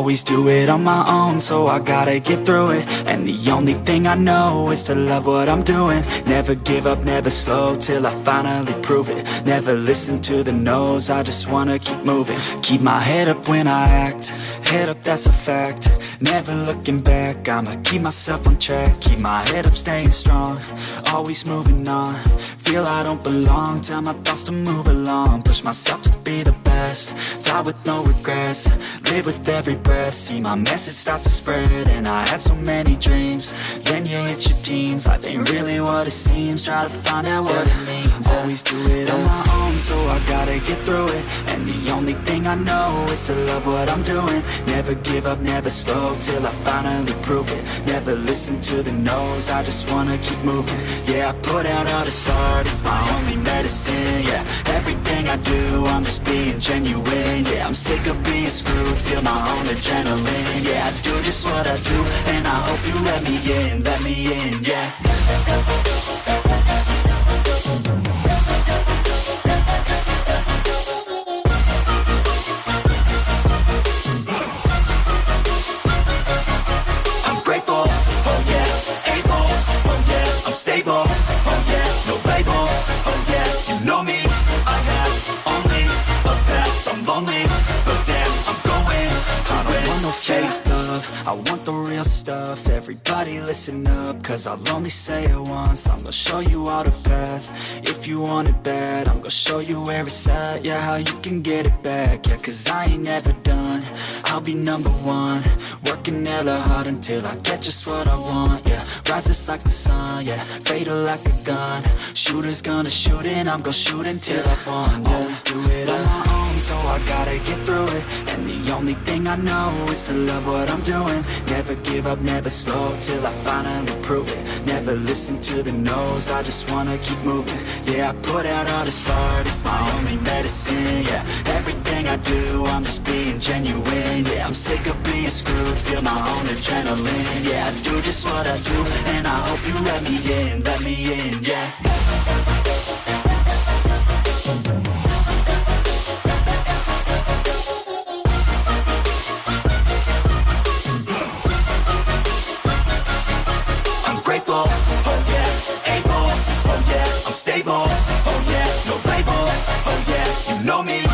always do it on my own, so I gotta get through it. And the only thing I know is to love what I'm doing. Never give up, never slow, till I finally prove it. Never listen to the no's, I just wanna keep moving. Keep my head up when I act, head up, that's a fact. Never looking back, I'ma keep myself on track. Keep my head up, staying strong, always moving on. Feel I don't belong, tell my thoughts to move along. Push myself to be the best, die with no regrets. Live with every breath, see my message start to spread. And I had so many dreams, then you hit your teens. Life ain't really what it seems, try to find out what it means. Always do it on my own, so I gotta get through it. And the only thing I know is to love what I'm doing. Never give up, never slow, till I finally prove it. Never listen to the no's, I just wanna keep moving. Yeah, I put out all this art, it's my only medicine. Yeah, everything I do, I'm just being genuine. Yeah, I'm sick of being screwed, feel my own adrenaline. Yeah, I do just what I do, and I hope you let me in, yeah. Stable, oh yeah, no label, oh yeah, you know me. I have only a path, I'm lonely, but damn, I'm going to I don't want no fake love, I want the real stuff. Everybody listen up, cause I'll only say it once. I'm gonna show you all the path, if you want it bad. I'm gonna show you where it's at, yeah, how you can get it back. Yeah, cause I ain't never done, I'll be number one. Working hella hard until I get just what I want, yeah. Rises like the sun, yeah, fatal like a gun. Shooter's gonna shoot and I'm gonna shoot until I've won, yeah. Always do it on my own, so I gotta get through it. And the only thing I know is to love what I'm doing. Never give up, never slow, till I finally prove it. Never listen to the no's, I just wanna keep moving. Yeah, I put out all this art, it's my only medicine. Yeah, everything I do, I'm just being genuine. Yeah, I'm sick of being screwed, feel my own adrenaline. Yeah, I do just what I do, and I hope you let me in, yeah. I'm grateful, oh yeah, able, oh yeah, I'm stable, oh yeah, no label, oh yeah, you know me.